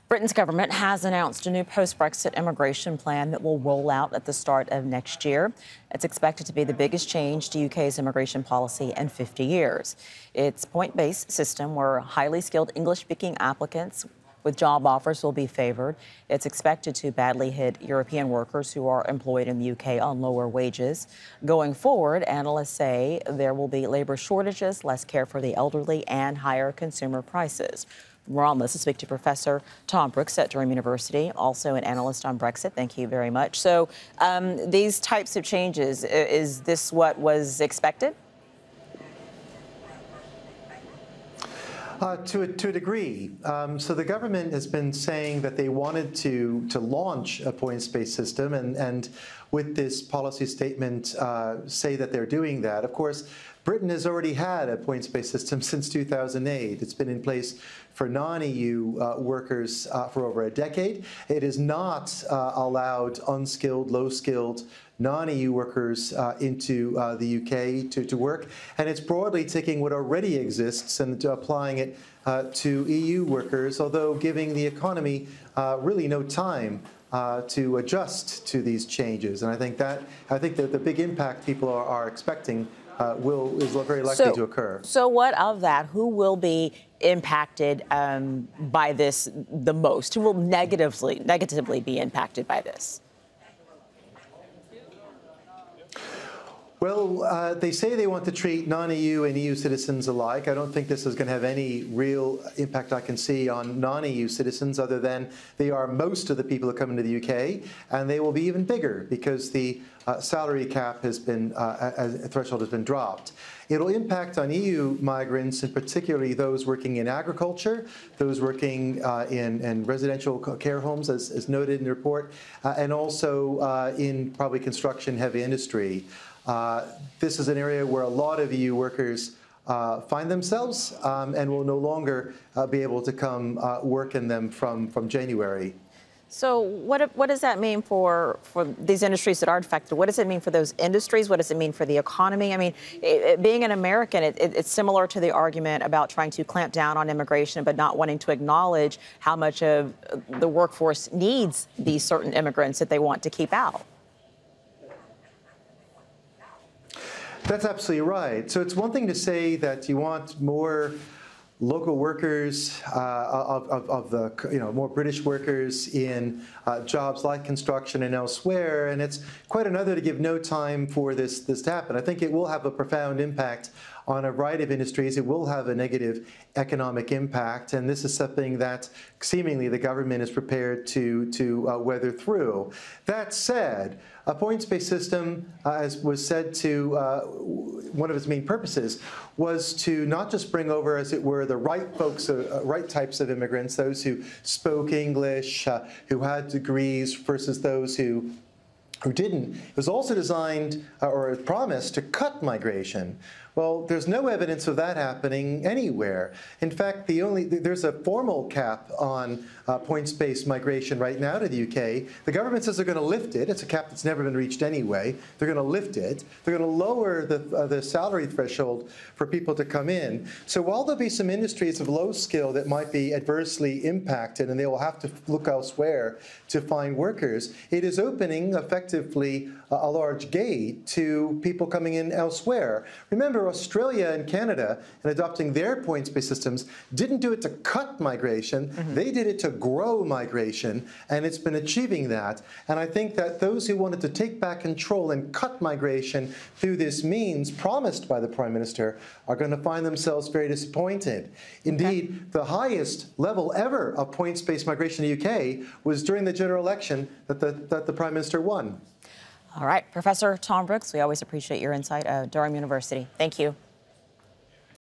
Britain's government has announced a new post-Brexit immigration plan that will roll out at the start of next year. It's expected to be the biggest change to UK's immigration policy in 50 years. It's a point-based system where highly skilled English-speaking applicants with job offers will be favoured. It's expected to badly hit European workers who are employed in the UK on lower wages. Going forward, analysts say there will be labour shortages, less care for the elderly, and higher consumer prices. We're on this to speak to Professor Thom Brooks at Durham University, also an analyst on Brexit. Thank you very much. So these types of changes, is this what was expected? To a degree. So the government has been saying that they wanted to launch a points-based system, and with this policy statement say that they're doing that. Of course, Britain has already had a points-based system since 2008. It's been in place for non-EU workers for over a decade. It has not allowed unskilled, low-skilled non-EU workers into the UK to work, and it's broadly taking what already exists and applying it to EU workers, although giving the economy really no time to adjust to these changes. And I think that the big impact people are expecting is very likely to occur. So what of that? Who will be impacted by this the most? Who will negatively be impacted by this? Well, they say they want to treat non-EU and EU citizens alike. I don't think this is going to have any real impact I can see on non-EU citizens, other than they are most of the people that come into the UK, and they will be even bigger because the salary cap has been, threshold has been dropped. It'll impact on EU migrants, and particularly those working in agriculture, those working in residential care homes, as noted in the report, and also in probably construction, heavy industry. This is an area where a lot of EU workers find themselves and will no longer be able to come work in them from January. So what does that mean for these industries that are affected? What does it mean for those industries? What does it mean for the economy? I mean, being an American, it's similar to the argument about trying to clamp down on immigration but not wanting to acknowledge how much of the workforce needs these certain immigrants that they want to keep out. That's absolutely right. So it's one thing to say that you want more local workers more British workers in jobs like construction and elsewhere, and it's quite another to give no time for this to happen. I think it will have a profound impact on a variety of industries. It will have a negative economic impact, and this is something that seemingly the government is prepared to weather through. That said, a points-based system, as was said to one of its main purposes, was to not just bring over, as it were, the right folks, right types of immigrants, those who spoke English, who had degrees, versus those who didn't. It was also designed or promised to cut migration. Well, there's no evidence of that happening anywhere. In fact, there's a formal cap on points-based migration right now to the UK. The government says they're going to lift it. It's a cap that's never been reached anyway. They're going to lift it. They're going to lower the salary threshold for people to come in. So while there'll be some industries of low skill that might be adversely impacted and they will have to look elsewhere to find workers, it is opening effectively a large gate to people coming in elsewhere. Remember, Australia and Canada, in adopting their points-based systems, didn't do it to cut migration. They did it to grow migration, and it's been achieving that. And I think that those who wanted to take back control and cut migration through this means promised by the Prime Minister are going to find themselves very disappointed. Indeed, the highest level ever of points-based migration in the UK was during the general election that the Prime Minister won. All right, Professor Thom Brooks, we always appreciate your insight at Durham University. Thank you.